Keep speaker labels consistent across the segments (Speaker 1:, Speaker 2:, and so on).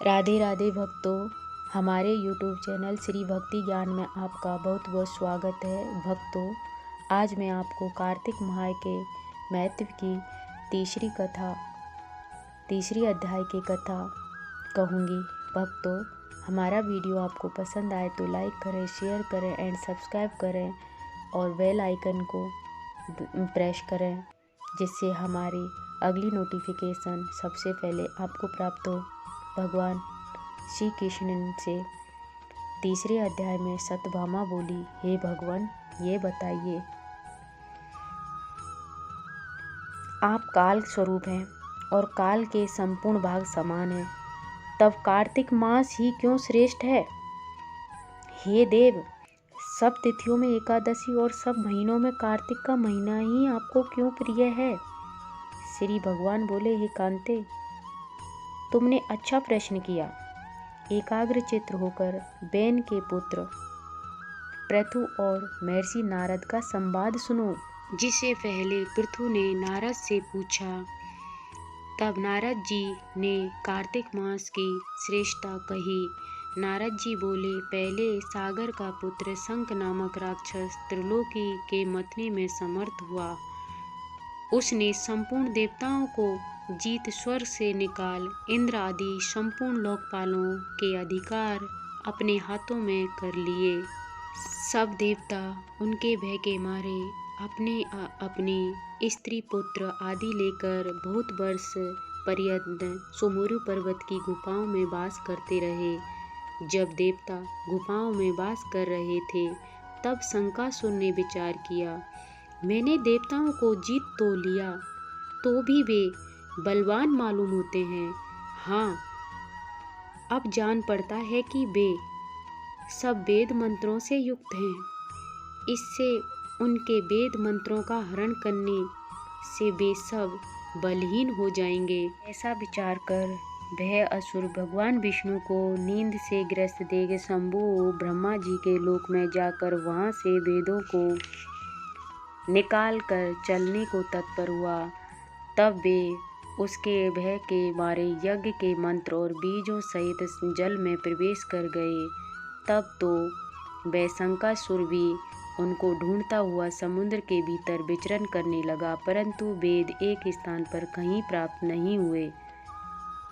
Speaker 1: राधे राधे भक्तों, हमारे YouTube channel Shri भक्ति ज्ञान में आपका बहुत बहुत स्वागत है। भक्तों, आज मैं आपको कार्तिक माह के महत्व की तीसरी अध्याय की कथा कहूँगी। भक्तों, हमारा वीडियो आपको पसंद आए तो लाइक करें, शेयर करें एंड सब्सक्राइब करें और बेल आइकन को प्रेस करें, जिससे हमारी अगली नोटिफिकेशन सबसे पहले आपको प्राप्त हो। भगवान श्री कृष्ण से तीसरे अध्याय में सत्यभामा बोली, हे भगवान, ये बताइए, आप काल स्वरूप हैं और काल के संपूर्ण भाग समान हैं, तब कार्तिक मास ही क्यों श्रेष्ठ है? हे देव, सब तिथियों में एकादशी और सब महीनों में कार्तिक का महीना ही आपको क्यों प्रिय है? श्री भगवान बोले, हे कांते, तुमने अच्छा प्रश्न किया। एकाग्र चित्र होकर बैन के पुत्र पृथु और महर्षि नारद का संवाद सुनो। जिसे पहले पृथु ने नारद से पूछा, तब नारद जी ने कार्तिक मास की श्रेष्ठता कही। नारद जी बोले, पहले सागर का पुत्र शंख नामक राक्षस त्रिलोकी के मतने में समर्थ हुआ। उसने संपूर्ण देवताओं को जीत स्वर्ग से निकाल इंद्र आदि संपूर्ण लोकपालों के अधिकार अपने हाथों में कर लिए। सब देवता उनके भय के मारे अपने स्त्री पुत्र आदि लेकर बहुत वर्ष पर्यंत सुमेरु पर्वत की गुफाओं में वास करते रहे। जब देवता गुफाओं में वास कर रहे थे, तब शंकासुर ने विचार किया, मैंने देवताओं को जीत तो लिया, तो भी वे बलवान मालूम होते हैं। हाँ, अब जान पड़ता है कि वे सब वेद मंत्रों से युक्त हैं। इससे उनके वेद मंत्रों का हरण करने से वे सब बलहीन हो जाएंगे। ऐसा विचार कर वह असुर भगवान विष्णु को नींद से ग्रस्त देख शंभु ब्रह्मा जी के लोक में जाकर वहां से वेदों को निकाल कर चलने को तत्पर हुआ। तब वे उसके भय के मारे यज्ञ के मंत्र और बीजों सहित जल में प्रवेश कर गए। तब तो वह शंकासुर भी उनको ढूंढता हुआ समुद्र के भीतर विचरण करने लगा, परंतु वेद एक स्थान पर कहीं प्राप्त नहीं हुए।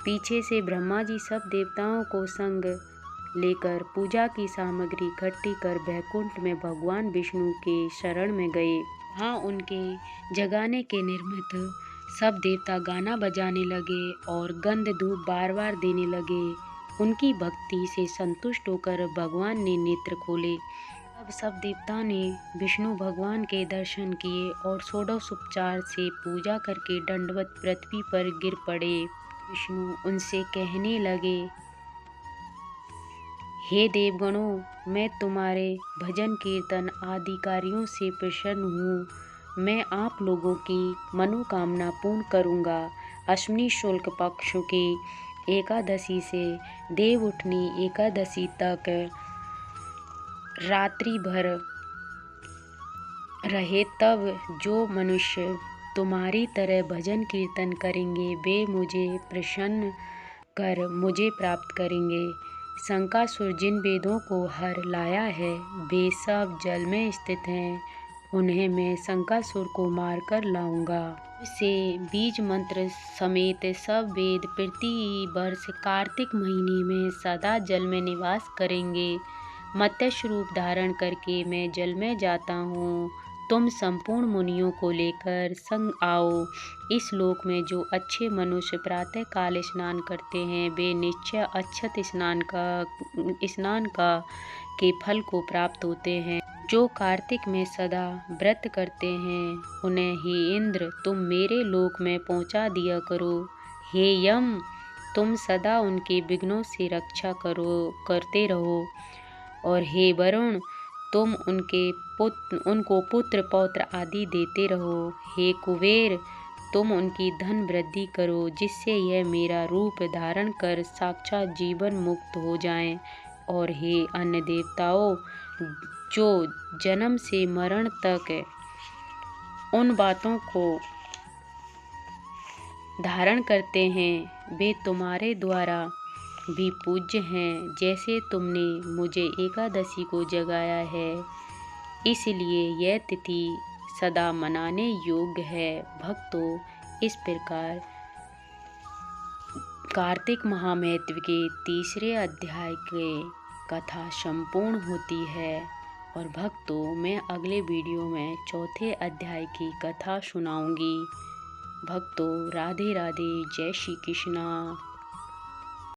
Speaker 1: पीछे से ब्रह्मा जी सब देवताओं को संग लेकर पूजा की सामग्री इकट्ठी कर वैकुंठ में भगवान विष्णु के शरण में गए। वहाँ उनके जगाने के निमित्त सब देवता गाना बजाने लगे और गंध धूप बार बार देने लगे। उनकी भक्ति से संतुष्ट होकर भगवान ने नेत्र खोले। अब सब देवता ने विष्णु भगवान के दर्शन किए और षोडशोपचार से पूजा करके दंडवत पृथ्वी पर गिर पड़े। विष्णु उनसे कहने लगे, हे देवगणों, मैं तुम्हारे भजन कीर्तन आदि कार्यों से प्रसन्न हूँ। मैं आप लोगों की मनोकामना पूर्ण करूँगा। अश्विनी शुक्ल पक्ष की एकादशी से देवउठनी एकादशी तक रात्रि भर रहे, तब जो मनुष्य तुम्हारी तरह भजन कीर्तन करेंगे, वे मुझे प्रसन्न कर मुझे प्राप्त करेंगे। शंकासुर जिन वेदों को हर लाया है, वे सब जल में स्थित हैं। उन्हें मैं शंकासुर को मार कर लाऊंगा। उसे बीज मंत्र समेत सब वेद प्रति वर्ष कार्तिक महीने में सदा जल में निवास करेंगे। मत्स्य रूप धारण करके मैं जल में जाता हूँ। तुम संपूर्ण मुनियों को लेकर संग आओ। इस लोक में जो अच्छे मनुष्य प्रातः काल स्नान करते हैं, वे निश्चय अक्षत स्नान का के फल को प्राप्त होते हैं। जो कार्तिक में सदा व्रत करते हैं, उन्हें ही इंद्र तुम मेरे लोक में पहुंचा दिया करो। हे यम, तुम सदा उनके विघ्नों से रक्षा करते रहो। और हे वरुण, तुम उनको पुत्र पौत्र आदि देते रहो। हे कुबेर, तुम उनकी धन वृद्धि करो, जिससे यह मेरा रूप धारण कर साक्षात जीवन मुक्त हो जाएं। और हे अन्य देवताओं, जो जन्म से मरण तक उन बातों को धारण करते हैं, वे तुम्हारे द्वारा भी पूज्य हैं, जैसे तुमने मुझे एकादशी को जगाया है, इसलिए यह तिथि सदा मनाने योग्य है। भक्तों, इस प्रकार कार्तिक महामहिम के तीसरे अध्याय के कथा संपूर्ण होती है। और भक्तों, मैं अगले वीडियो में चौथे अध्याय की कथा सुनाऊंगी। भक्तों, राधे राधे, जय श्री कृष्णा।